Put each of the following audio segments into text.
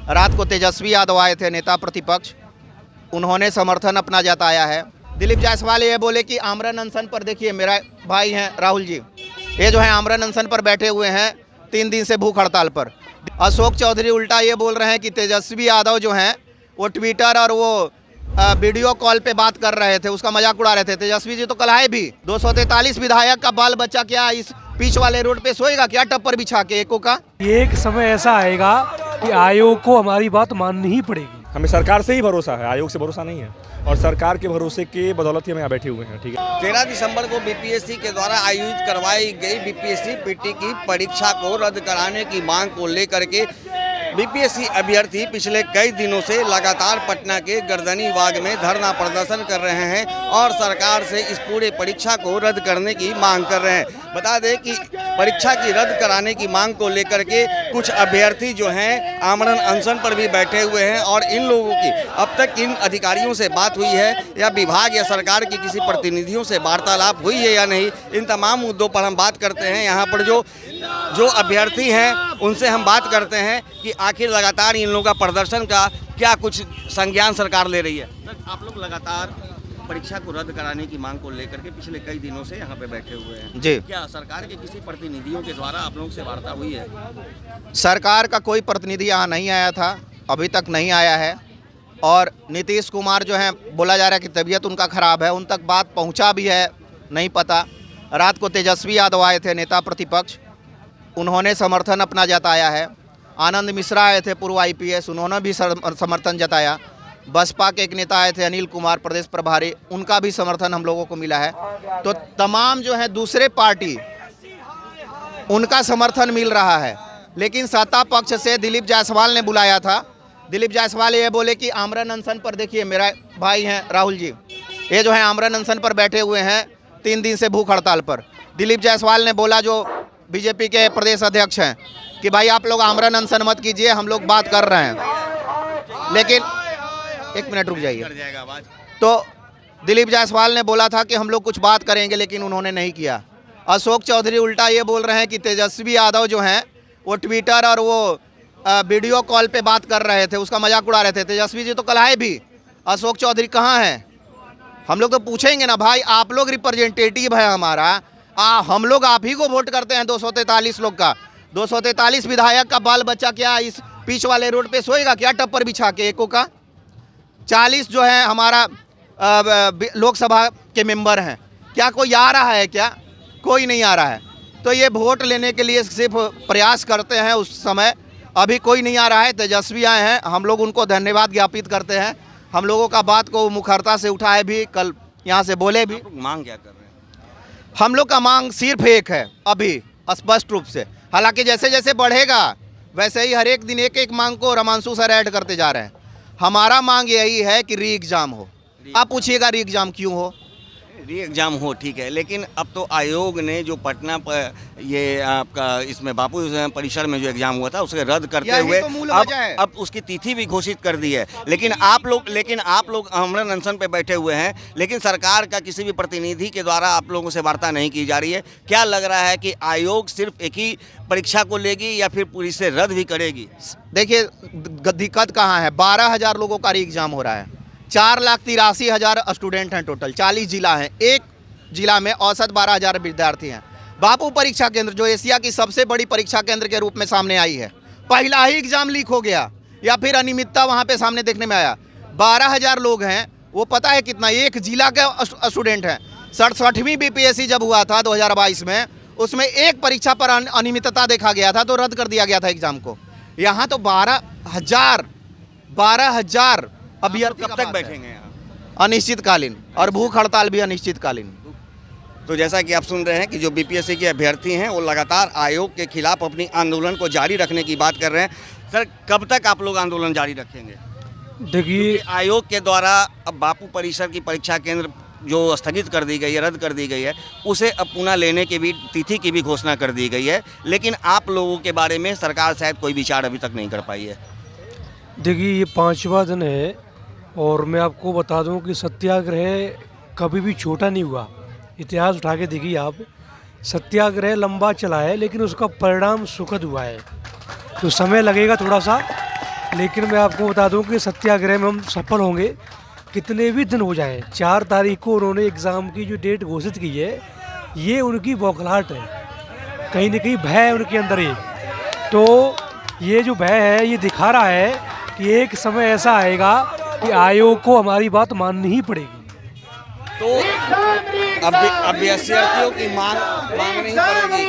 रात को तेजस्वी यादव आए थे, नेता प्रतिपक्ष, उन्होंने समर्थन अपना जताया है। दिलीप जायसवाल ये बोले कि आमरण अनशन पर, देखिए मेरा भाई हैं राहुल जी, ये जो है आमरण अनशन पर बैठे हुए हैं 3 दिन से भूख हड़ताल पर। अशोक चौधरी उल्टा ये बोल रहे हैं कि तेजस्वी यादव जो हैं वो ट्विटर और वो वीडियो कॉल पे बात कर रहे थे, उसका मजाक उड़ा रहे थे। तेजस्वी जी तो कल आए भी। 243 विधायक का बाल बच्चा क्या इस बीच वाले रोड पे सोएगा क्या टप्पर बिछा के एको का? एक समय ऐसा आएगा कि आयोग को हमारी बात माननी ही पड़ेगी। हमें सरकार से ही भरोसा है, आयोग से भरोसा नहीं है, और सरकार के भरोसे के बदौलत ही हम यहाँ बैठे हुए हैं। ठीक है, 13 दिसंबर को बीपीएससी के द्वारा आयोजित करवाई गई बीपीएससी पीटी की परीक्षा को रद्द कराने की मांग को लेकर के बीपीएससी अभ्यर्थी पिछले कई दिनों से लगातार पटना के गर्दनी बाग में धरना प्रदर्शन कर रहे हैं और सरकार से इस पूरे परीक्षा को रद्द करने की मांग कर रहे हैं। बता दें कि परीक्षा की रद्द कराने की मांग को लेकर के कुछ अभ्यर्थी जो हैं आमरण अनशन पर भी बैठे हुए हैं और इन लोगों की अब तक किन अधिकारियों से बात हुई है या विभाग या सरकार के किसी प्रतिनिधियों से वार्तालाप हुई है या नहीं, इन तमाम मुद्दों पर हम बात करते हैं। यहाँ पर जो अभ्यर्थी हैं उनसे हम बात करते हैं कि आखिर लगातार इन लोगों का प्रदर्शन का क्या कुछ संज्ञान सरकार ले रही है। आप लोग लगातार परीक्षा को रद्द कराने की मांग को लेकर के पिछले कई दिनों से यहाँ पे बैठे हुए हैं जी। क्या सरकार के किसी प्रतिनिधियों के द्वारा आप लोगों से वार्ता हुई है? सरकार का कोई प्रतिनिधि यहाँ नहीं आया था, अभी तक नहीं आया है। और नीतीश कुमार जो है, बोला जा रहा है कि तबीयत उनका खराब है, उन तक बात पहुँचा भी है नहीं पता। रात को तेजस्वी यादव आए थे, नेता प्रतिपक्ष, उन्होंने समर्थन अपना जताया है। आनंद मिश्रा आए थे, पूर्व IPS, उन्होंने भी समर्थन जताया। बसपा के एक नेता आए थे, अनिल कुमार, प्रदेश प्रभारी, उनका भी समर्थन हम लोगों को मिला है। तो तमाम जो है दूसरे पार्टी, उनका समर्थन मिल रहा है। लेकिन सत्ता पक्ष से दिलीप जायसवाल ने बुलाया था। दिलीप जायसवाल ये बोले कि आमरण अनशन पर, देखिए मेरा भाई हैं राहुल जी, ये जो है आमरण अनशन पर बैठे हुए हैं 3 दिन से भूख हड़ताल पर। दिलीप जायसवाल ने बोला, जो बीजेपी के प्रदेश अध्यक्ष हैं, कि भाई आप लोग आमरण अनशन मत कीजिए, हम लोग बात कर रहे हैं। लेकिन एक मिनट रुक जाइए। तो दिलीप जायसवाल ने बोला था कि हम लोग कुछ बात करेंगे, लेकिन उन्होंने नहीं किया। अशोक चौधरी उल्टा ये बोल रहे हैं कि तेजस्वी यादव जो हैं वो ट्विटर और वो वीडियो कॉल पे बात कर रहे थे, उसका मजाक उड़ा रहे थे। तेजस्वी जी तो कल आए भी। अशोक चौधरी कहाँ हैं? हम लोग तो पूछेंगे ना भाई, आप लोग रिप्रेजेंटेटिव है हमारा, हम लोग आप ही को वोट करते हैं। 243 लोग का, 243 विधायक का बाल बच्चा क्या इस बीच वाले रोड पे सोएगा क्या टप्पर बिछा के एको का? 40 जो है हमारा लोकसभा के मेंबर हैं, क्या कोई आ रहा है क्या? कोई नहीं आ रहा है। तो ये वोट लेने के लिए सिर्फ प्रयास करते हैं, उस समय अभी कोई नहीं आ रहा है। तेजस्वी आए हैं, हम लोग उनको धन्यवाद ज्ञापित करते हैं। हम लोगों का बात को मुखरता से उठाए भी, कल यहाँ से बोले भी। मांग क्या कर रहे हैं? हम लोग का मांग सिर्फ एक है अभी, स्पष्ट रूप से। हालांकि जैसे जैसे बढ़ेगा वैसे ही हर एक दिन एक एक मांग को रमांशु सर ऐड करते जा रहे हैं। हमारा मांग यही है कि री एग्ज़ाम हो। आप पूछिएगा री एग्ज़ाम क्यों हो? री एग्जाम हो, ठीक है, लेकिन अब तो आयोग ने जो पटना पर ये आपका इसमें बापू परिसर में जो एग्जाम हुआ था उसे रद्द करते हुए तो अब उसकी तिथि भी घोषित कर दी है। लेकिन आप लोग आमरण अनशन पे बैठे हुए हैं, लेकिन सरकार का किसी भी प्रतिनिधि के द्वारा आप लोगों से वार्ता नहीं की जा रही है। क्या लग रहा है कि आयोग सिर्फ एक ही परीक्षा को लेगी या फिर पूरी से रद्द भी करेगी? देखिए दिक्कत कहाँ है, 12,000 लोगों का री एग्ज़ाम हो रहा है, 4,83,000 स्टूडेंट हैं टोटल, 40 जिला हैं, एक जिला में औसत 12,000 विद्यार्थी हैं। बापू परीक्षा केंद्र जो एशिया की सबसे बड़ी परीक्षा केंद्र के रूप में सामने आई है, पहला ही एग्जाम लीक हो गया या फिर अनियमितता वहां पे सामने देखने में आया। 12,000 लोग हैं, वो पता है कितना, एक जिला के स्टूडेंट हैं। 67वीं बीपीएससी जब हुआ था 2022 में, उसमें एक परीक्षा पर अनियमितता देखा गया था तो रद्द कर दिया गया था एग्जाम को। यहाँ तो 12,000 अभ्यर्थी कब तक बैठेंगे यहाँ? अनिश्चितकालीन, और भूख हड़ताल भी अनिश्चितकालीन। तो जैसा कि आप सुन रहे हैं कि जो बीपीएससी के अभ्यर्थी हैं वो लगातार आयोग के खिलाफ अपनी आंदोलन को जारी रखने की बात कर रहे हैं। सर, कब तक आप लोग आंदोलन जारी रखेंगे? देखिए, आयोग के द्वारा अब बापू परिसर की परीक्षा केंद्र जो स्थगित कर दी गई है, रद्द कर दी गई है, उसे अब पुनः लेने की भी तिथि की भी घोषणा कर दी गई है, लेकिन आप लोगों के बारे में सरकार शायद कोई विचार अभी तक नहीं कर पाई है। देखिए ये 5वां दिन है और मैं आपको बता दूं कि सत्याग्रह कभी भी छोटा नहीं हुआ। इतिहास उठा के देखिए आप, सत्याग्रह लंबा चला है लेकिन उसका परिणाम सुखद हुआ है। तो समय लगेगा थोड़ा सा, लेकिन मैं आपको बता दूं कि सत्याग्रह में हम सफल होंगे कितने भी दिन हो जाए। 4 तारीख को उन्होंने एग्ज़ाम की जो डेट घोषित की है, ये उनकी बौखलाहट है, कहीं ना कहीं भय है उनके अंदर ही। तो ये जो भय है ये दिखा रहा है कि एक समय ऐसा आएगा कि आयोग को हमारी बात माननी ही पड़ेगी। तो अभ्यर्थियों की मांग नहीं पड़ेगी।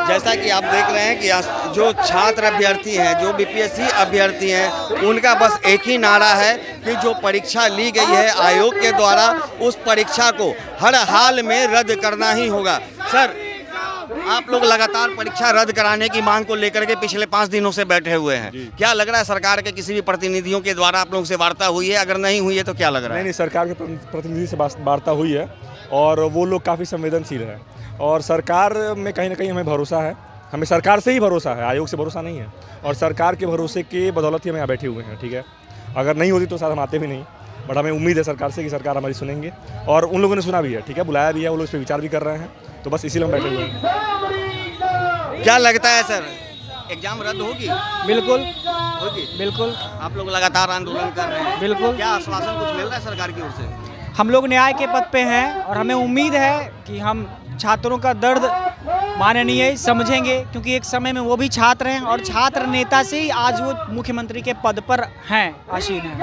जैसा कि आप देख रहे हैं कि जो छात्र अभ्यर्थी हैं, जो बीपीएससी अभ्यर्थी हैं, उनका बस एक ही नारा है कि जो परीक्षा ली गई है आयोग के द्वारा, उस परीक्षा को हर हाल में रद्द करना ही होगा। सर, आप लोग लगातार परीक्षा रद्द कराने की मांग को लेकर के पिछले 5 दिनों से बैठे हुए हैं। क्या लग रहा है सरकार के किसी भी प्रतिनिधियों के द्वारा आप लोगों से वार्ता हुई है? अगर नहीं हुई है तो क्या लग रहा है? नहीं, सरकार के प्रतिनिधि से वार्ता हुई है और वो लोग काफ़ी संवेदनशील हैं और सरकार में कहीं ना कहीं हमें भरोसा है। हमें सरकार से ही भरोसा है, आयोग से भरोसा नहीं है। और सरकार के भरोसे के बदौलत ही हम यहाँ बैठे हुए हैं। ठीक है, अगर नहीं होती तो शायद हम आते भी नहीं, बट हमें उम्मीद है सरकार से कि सरकार हमारी सुनेंगे और उन लोगों ने सुना भी है। ठीक है, बुलाया भी है, वो लोग इस पर विचार भी कर रहे हैं। तो बस इसीलिए हम बैठे हुए हैं। क्या लगता है सर, एग्जाम रद्द होगी? बिल्कुल होगी। बिल्कुल आप लोग लगातार आंदोलन कर रहे हैं। बिल्कुल। क्या आश्वासन कुछ मिल रहा है सरकार की ओर से? हम लोग न्याय के पथ पे हैं और हमें उम्मीद है कि हम छात्रों का दर्द माननीय समझेंगे, क्योंकि एक समय में वो भी छात्र हैं और छात्र नेता से ही आज वो मुख्यमंत्री के पद पर हैं, आसीन हैं।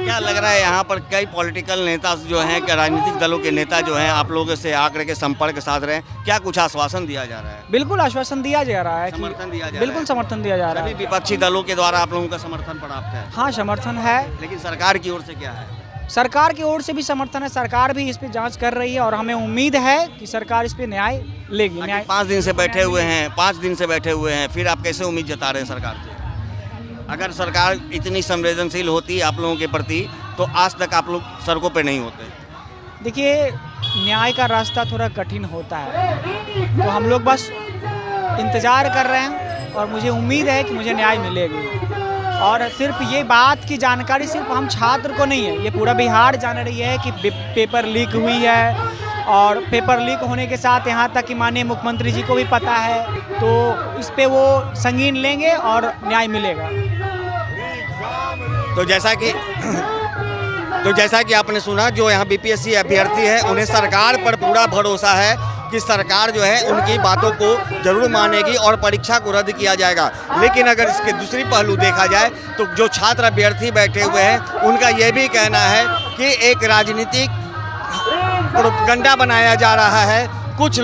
क्या लग रहा है यहाँ पर कई पॉलिटिकल नेता जो हैं, राजनीतिक दलों के नेता जो हैं, आप लोगों से आकर के संपर्क साध रहे हैं, क्या कुछ आश्वासन दिया जा रहा है? बिल्कुल आश्वासन दिया जा रहा है, समर्थन दिया जा रहा है? बिल्कुल समर्थन दिया जा रहा सभी है। विपक्षी दलों के द्वारा आप लोगों का समर्थन प्राप्त है? हाँ, समर्थन है। लेकिन सरकार की ओर से क्या है? सरकार की ओर से भी समर्थन है, सरकार भी इस पे जांच कर रही है और हमें उम्मीद है कि सरकार इस पे न्याय लेगी। न्याय 5 दिन से बैठे हुए हैं, 5 दिन से बैठे हुए हैं, फिर आप कैसे उम्मीद जता रहे हैं सरकार से? अगर सरकार इतनी संवेदनशील होती आप लोगों के प्रति तो आज तक आप लोग सड़कों पे नहीं होते। देखिए, न्याय का रास्ता थोड़ा कठिन होता है, तो हम लोग बस इंतज़ार कर रहे हैं और मुझे उम्मीद है कि मुझे न्याय मिलेगी। और सिर्फ ये बात की जानकारी सिर्फ हम छात्र को नहीं है, ये पूरा बिहार जान रही है कि पेपर लीक हुई है और पेपर लीक होने के साथ यहाँ तक कि माननीय मुख्यमंत्री जी को भी पता है, तो इस पे वो संगीन लेंगे और न्याय मिलेगा। तो जैसा कि आपने सुना, जो यहाँ बीपीएससी अभ्यर्थी है उन्हें सरकार पर पूरा भरोसा है कि सरकार जो है उनकी बातों को जरूर मानेगी और परीक्षा को रद्द किया जाएगा। लेकिन अगर इसके दूसरी पहलू देखा जाए तो जो छात्र अभ्यर्थी बैठे हुए हैं उनका यह भी कहना है कि एक राजनीतिक प्रोपगंडा बनाया जा रहा है। कुछ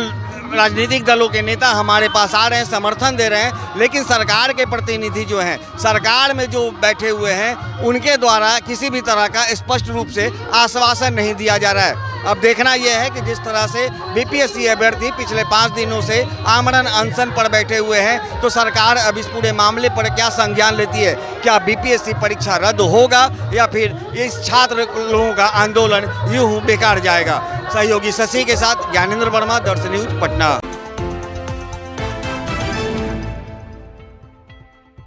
राजनीतिक दलों के नेता हमारे पास आ रहे हैं, समर्थन दे रहे हैं, लेकिन सरकार के प्रतिनिधि जो हैं, सरकार में जो बैठे हुए हैं, उनके द्वारा किसी भी तरह का स्पष्ट रूप से आश्वासन नहीं दिया जा रहा है। अब देखना यह है कि जिस तरह से बीपीएससी अभ्यर्थी पिछले 5 दिनों से आमरण अनशन पर बैठे हुए हैं, तो सरकार अब इस पूरे मामले पर क्या संज्ञान लेती है? क्या बीपीएससी परीक्षा रद्द होगा या फिर इस छात्र लोगों का आंदोलन यूं बेकार जाएगा? सहयोगी शशि के साथ ज्ञानेंद्र वर्मा, दर्शन न्यूज, पटना।